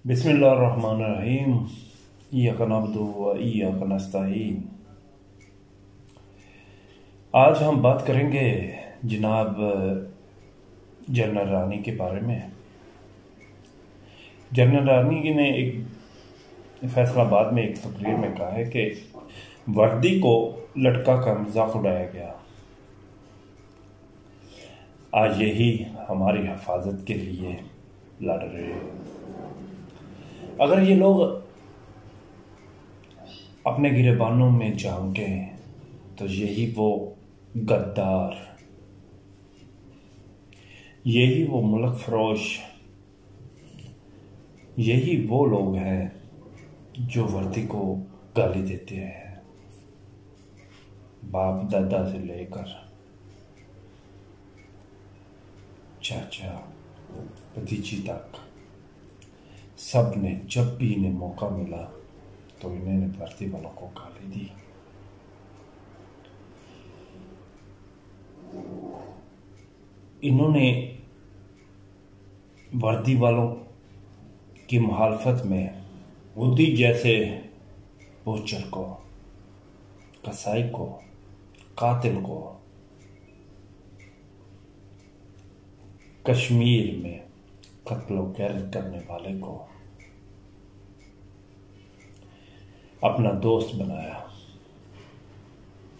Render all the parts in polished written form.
बिस्मिल्लाहिर्रहमानिर्रहीम। इय्याका नअब्दु व इय्याका नस्तईन। आज हम बात करेंगे जनाब जनरल रानी के बारे में। जनरल रानी ने एक फैसलाबाद में एक तकरीर में कहा है कि वर्दी को लटका कर मजाक उड़ाया गया। आज यही हमारी हिफाजत के लिए लड़ रहे हैं। अगर ये लोग अपने गिरेबानों में झांकें तो यही वो गद्दार, यही वो मुल्क फरोश, यही वो लोग हैं जो वर्दी को गाली देते हैं। बाप दादा से लेकर चाचा भतीजी तक सब ने जब भी इन्हें मौका मिला तो इन्होंने वर्दी वालों को गाली दी। इन्होंने वर्दी वालों की मुखालफत में उदी जैसे बोचर को, कसाई को, कातिल को, कश्मीर में कत्ल गैरत करने वाले को अपना दोस्त बनाया।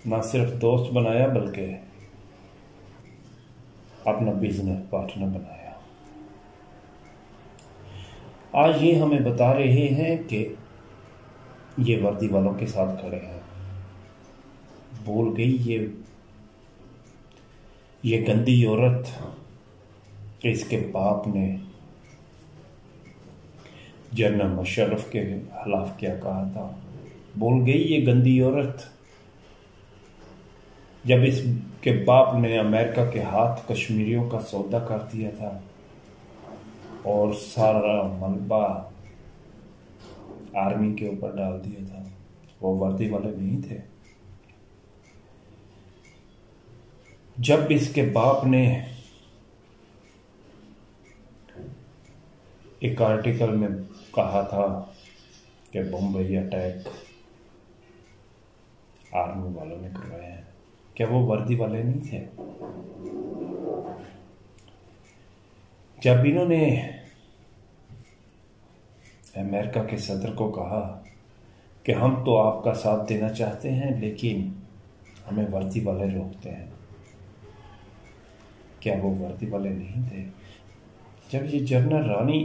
ना सिर्फ दोस्त बनाया बल्कि अपना बिजनेस पार्टनर बनाया। आज ये हमें बता रहे हैं कि ये वर्दी वालों के साथ खड़े हैं। बोल गई ये गंदी औरत कि इसके बाप ने जनरल मुशर्रफ के खिलाफ क्या कहा था। बोल गई ये गंदी औरत जब इसके बाप ने अमेरिका के हाथ कश्मीरियों का सौदा कर दिया था और सारा मलबा आर्मी के ऊपर डाल दिया था। वो वर्दी वाले नहीं थे। जब इसके बाप ने एक आर्टिकल में कहा था कि बम्बई अटैक आर्मी वालों ने करवाए हैं, क्या वो वर्दी वाले नहीं थे? जब इन्होंने अमेरिका के सदर को कहा कि हम तो आपका साथ देना चाहते हैं लेकिन हमें वर्दी वाले रोकते हैं, क्या वो वर्दी वाले नहीं थे? जब ये जनरल रानी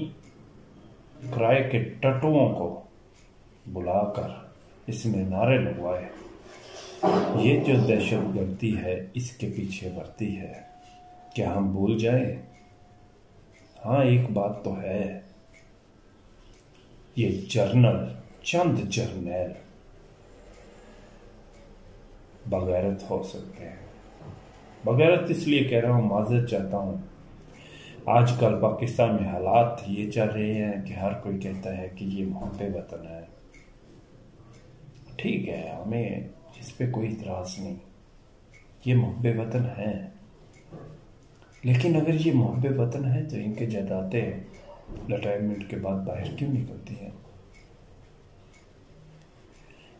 किराए के टट्टुओं को बुलाकर इसने नारे लगवाए, ये जो दहशतगर्दी है इसके पीछे वर्दी है, क्या हम भूल जाएं? हाँ, एक बात तो है, ये चंद जर्नैल बगैरत हो सकते हैं। बगैरत इसलिए कह रहा हूं, माजरत चाहता हूं। आजकल पाकिस्तान में हालात ये चल रहे हैं कि हर कोई कहता है कि ये मोहब्बे वतन है। ठीक है, हमें इस पे कोई इतराज नहीं, ये मोहब्बे वतन है। लेकिन अगर ये मोहब्बे वतन है तो इनके जायदादें रिटायरमेंट के बाद बाहर क्यों निकलती हैं?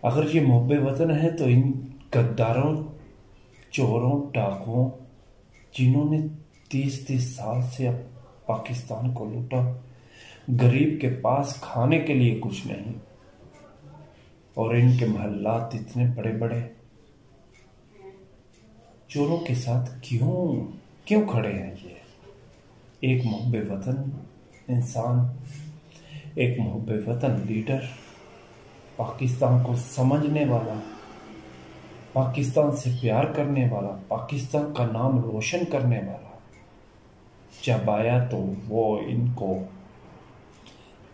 अगर ये मोहब्बे वतन है तो इन गद्दारों, चोरों, डाकुओं जिन्होंने 30 साल से अब पाकिस्तान को लूटा, गरीब के पास खाने के लिए कुछ नहीं और इनके महल्लात इतने बड़े बड़े, चोरों के साथ क्यों खड़े हैं? ये एक मुहब्बे वतन इंसान, एक मुहब्बे वतन लीडर, पाकिस्तान को समझने वाला, पाकिस्तान से प्यार करने वाला, पाकिस्तान का नाम रोशन करने वाला जब आया तो वो इनको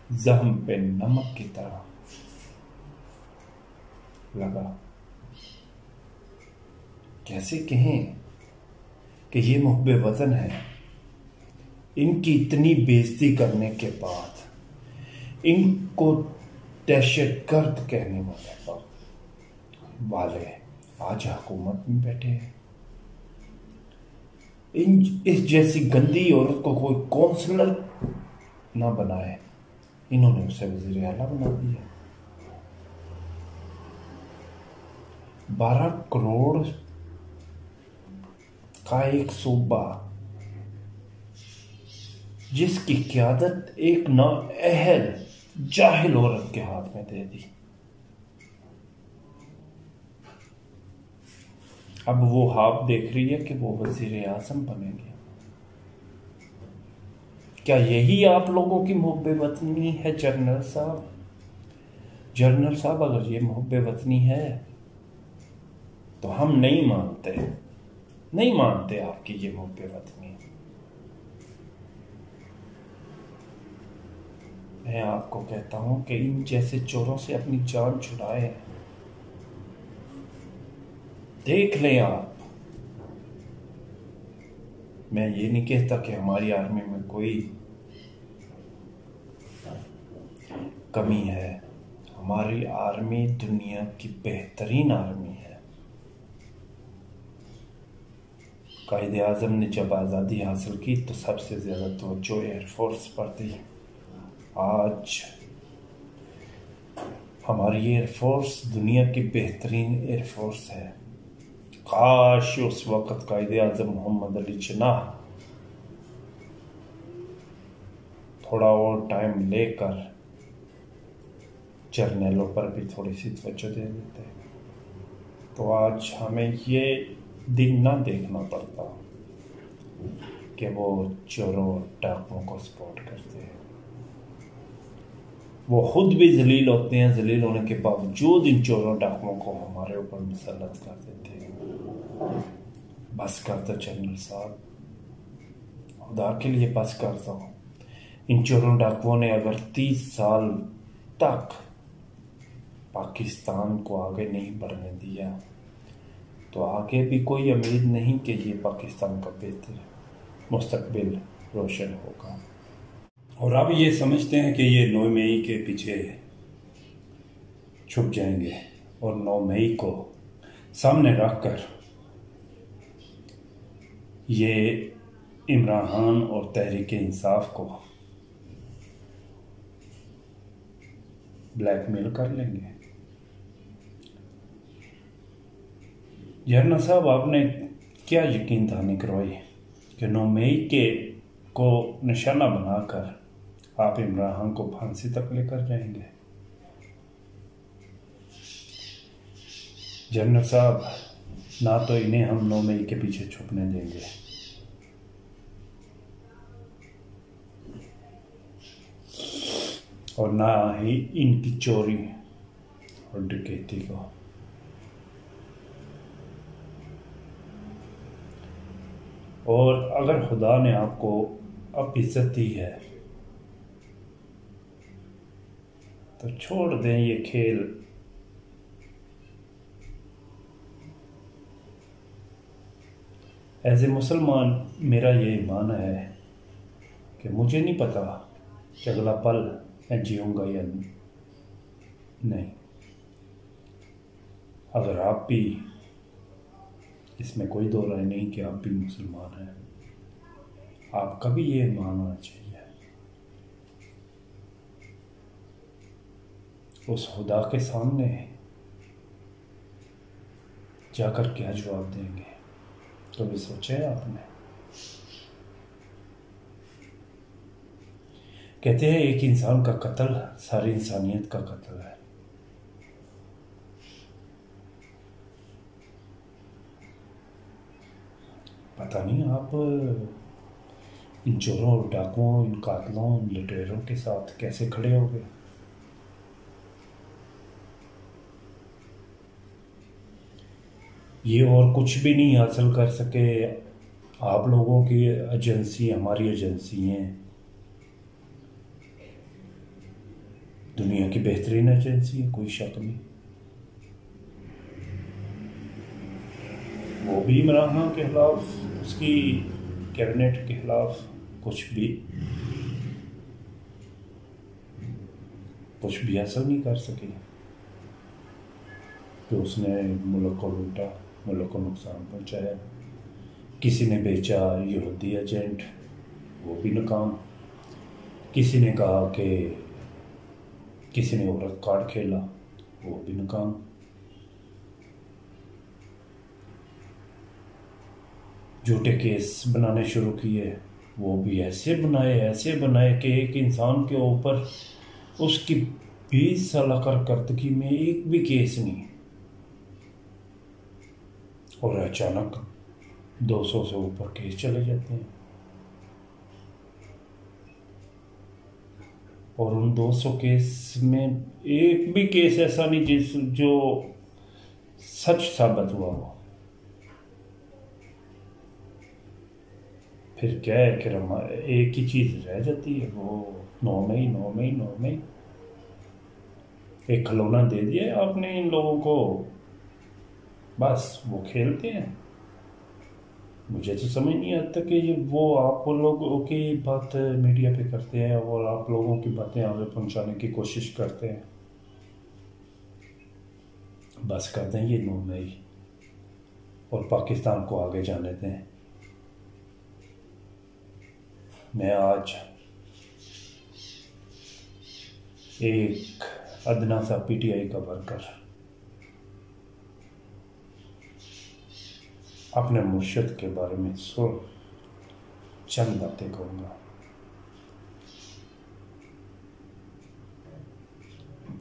जख्म पे नमक की तरह लगा। कैसे कहें कि ये मुहब्बे वतन है? इनकी इतनी बेइज्जती करने के बाद इनको दहशतगर्द कहने वाले आज हुकूमत में बैठे हैं। इस जैसी गंदी औरत को कोई काउंसलर ना बनाए, इन्होंने उसे वजीर आला बना दिया। 12 करोड़ का एक सूबा जिसकी क़यादत एक नाअहल जाहिल औरत के हाथ में दे दी। अब वो ख्वाब देख रही है कि वो वजीर आज़म बनेंगे। क्या यही आप लोगों की मुहब्बे वतनी है जनरल साहब? जनरल साहब, अगर ये मुहब्बे वतनी है तो हम नहीं मानते आपकी ये मुहब्बे वतनी। मैं आपको कहता हूं कि इन जैसे चोरों से अपनी जान छुड़ाए। देख लें आप, मैं ये नहीं कहता कि हमारी आर्मी में कोई कमी है। हमारी आर्मी दुनिया की बेहतरीन आर्मी है। कायदे आज़म ने जब आज़ादी हासिल की तो सबसे ज़्यादा तवज्जो एयरफोर्स पर दी। आज हमारी एयरफोर्स दुनिया की बेहतरीन एयरफोर्स है। काश उस वक़्त कायदे आज़म मोहम्मद अली जिन्नाह थोड़ा और टाइम लेकर जर्नलों पर भी थोड़ी सी तवज्जो दे देते तो आज हमें ये दिन ना देखना पड़ता कि वो चोरों डाकुओं को सपोर्ट करते हैं। वो खुद भी जलील होते हैं, जलील होने के बावजूद इन चोरों डाकुओं को हमारे ऊपर मुसल्लत कर देते हैं। बस कर दो जनरल साहब, खुदा के लिए बस कर दो। इन चोरों डाकुओं ने अगर 30 साल तक पाकिस्तान को आगे नहीं बढ़ने दिया तो आगे भी कोई उम्मीद नहीं कि ये पाकिस्तान का बेहतर मुस्तकबिल रोशन होगा। और अब ये समझते हैं कि ये 9 मई के पीछे छुप जाएंगे और 9 मई को सामने रखकर ये इमरान खान और तहरीक इंसाफ को ब्लैकमेल कर लेंगे। जनरल साहब, आपने क्या यकीन दहानी करवाई कि 9 मई के को निशाना बनाकर आप इमरान खान को फांसी तक लेकर जाएंगे? जनरल साहब, ना तो इन्हें हम 9 मई के पीछे छुपने देंगे और ना ही इनकी चोरी और डकैती को। और अगर खुदा ने आपको अब इज्जत दी है तो छोड़ दें ये खेल। एज ए मुसलमान मेरा ये ईमान है कि मुझे नहीं पता कि अगला पल मैं जीऊँगा या नहीं। अगर आप भी, इसमें कोई दो राय नहीं कि आप भी मुसलमान हैं, आपका भी ये ईमान होना चाहिए। उस खुदा के सामने जाकर क्या जवाब देंगे तो भी सोचा है आपने? कहते हैं एक इंसान का कत्ल सारी इंसानियत का कत्ल है। पता नहीं आप इन चोरों, डाकुओं, इन कातलों, इन लुटेरों के साथ कैसे खड़े हो गए। ये और कुछ भी नहीं हासिल कर सके। आप लोगों की एजेंसी हमारी एजेंसी हैं, दुनिया की बेहतरीन एजेंसी है, कोई शक नहीं। वो भी इमरान खान के खिलाफ, उसकी कैबिनेट के खिलाफ कुछ भी हासिल नहीं कर सकी। तो उसने मुल्क को लूटा, मुल्क को नुकसान पहुंचाया। किसी ने बेचा यहूदी एजेंट, वो भी नाकाम। किसी ने कहा कि किसी ने औरत कार्ड खेला, वो भी नाकाम। झूठे केस बनाने शुरू किए, वो भी ऐसे बनाए कि एक इंसान के ऊपर उसकी 20 साल कारकर्दगी में एक भी केस नहीं, और अचानक 200 से ऊपर केस चले जाते हैं। और उन 200 केस में एक भी केस ऐसा नहीं जो सच साबित हुआ हो। फिर क्या है कि एक ही चीज रह जाती है, वो 9 मई। एक खिलौना दे दिया आपने इन लोगों को, बस वो खेलते हैं। मुझे तो समझ नहीं आता कि ये वो आप लोगों की बात मीडिया पे करते हैं और आप लोगों की बातें आगे पहुंचाने की कोशिश करते हैं। बस कर दें ये 9 मई और पाकिस्तान को आगे जाने दें। मैं आज एक अदना सा पीटीआई का वर्कर अपने मुर्शिद के बारे में चंद बातें कहूँगा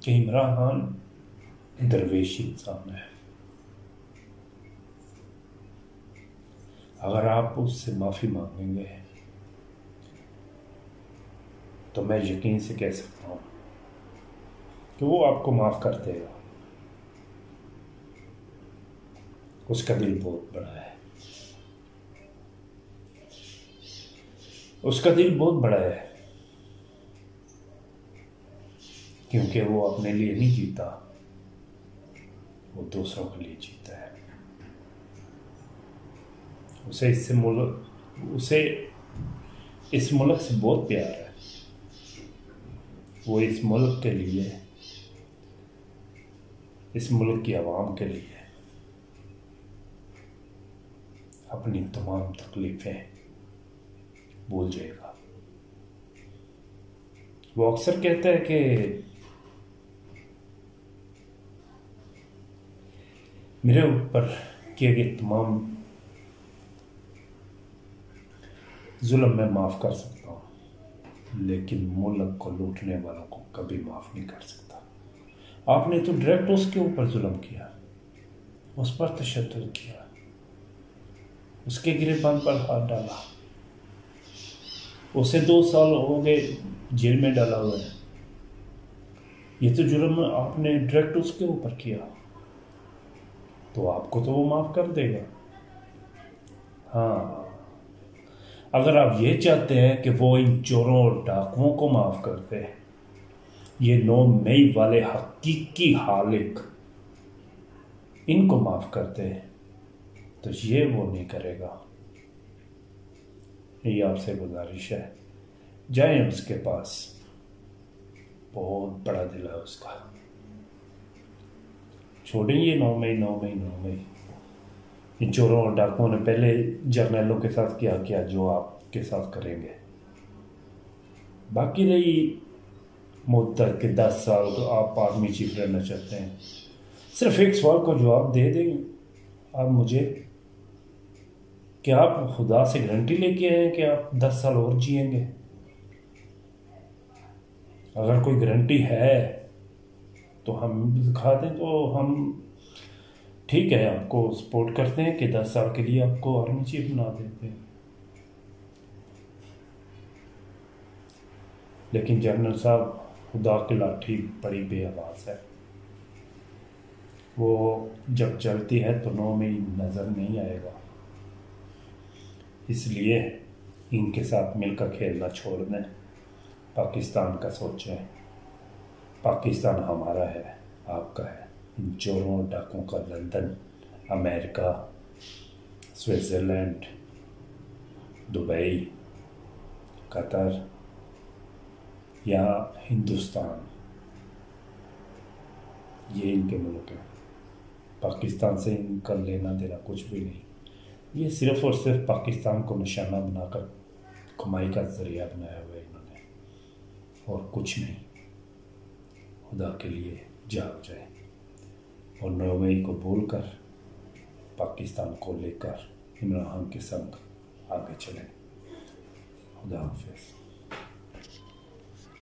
कि इमरान खान दरवेशी इंसान है। अगर आप उससे माफ़ी मांगेंगे तो मैं यकीन से कह सकता हूँ कि वो आपको माफ़ कर देगा। उसका दिल बहुत बड़ा है, उसका दिल बहुत बड़ा है, क्योंकि वो अपने लिए नहीं जीता, वो दूसरों के लिए जीता है। उसे इस मुल्क से बहुत प्यार है। वो इस मुल्क के लिए, इस मुल्क की आवाम के लिए अपनी तमाम तकलीफें भूल जाएगा। वो अक्सर कहता है कि मेरे ऊपर किए गए तमाम जुल्म मैं माफ़ कर सकता हूँ, लेकिन मुल्क को लूटने वालों को कभी माफ़ नहीं कर सकता। आपने तो डायरेक्ट उसके ऊपर जुल्म किया, उस पर तशद्दुद किया, उसके गिरेबान पर हाथ डाला, उसे 2 साल हो गए जेल में डाला हुआ है। ये तो जुर्म आपने डायरेक्ट उसके ऊपर किया, तो आपको तो वो माफ़ कर देगा। हाँ, अगर आप ये चाहते हैं कि वो इन चोरों और डाकुओं को माफ़ कर दे, ये 9 मई वाले हकीकी हालिक इनको माफ़ कर दे, तो ये वो नहीं करेगा। ये आपसे गुजारिश है, जाएं उसके पास, बहुत बड़ा दिल है उसका। छोड़ें ये 9 मई। इन चोरों और डाकुओं ने पहले जर्नलों के साथ किया जो आपके साथ करेंगे। बाकी रही मुद्दत के 10 साल तो आप आर्मी चीफ रहना चाहते हैं, सिर्फ एक सवाल का जवाब दे देंगे आप मुझे, क्या आप खुदा से गारंटी लेके आए हैं कि आप 10 साल और जिएंगे? अगर कोई गारंटी है तो हम दिखा दें, तो हम ठीक है आपको सपोर्ट करते हैं कि 10 साल के लिए आपको आर्मी चीफ बना देते हैं। लेकिन जनरल साहब, खुदा की लाठी बड़ी बेआवाज़ है, वो जब चलती है तो 9 मई नज़र नहीं आएगा। इसलिए इनके साथ मिलकर खेलना छोड़ दें, पाकिस्तान का सोचें। पाकिस्तान हमारा है, आपका है। इन चोरों और डाकुओं का London, America, Switzerland, Dubai, Qatar या हिंदुस्तान, ये इनके मुल्क हैं। पाकिस्तान से इनका लेना देना कुछ भी नहीं। ये सिर्फ और सिर्फ पाकिस्तान को निशाना बनाकर कमाई का जरिया बनाया हुआ है इन्होंने, और कुछ नहीं। खुदा के लिए जाग जाए और 9 मई को बोलकर पाकिस्तान को लेकर इमरान खान के संग आगे चलें। खुदा हाफिज़।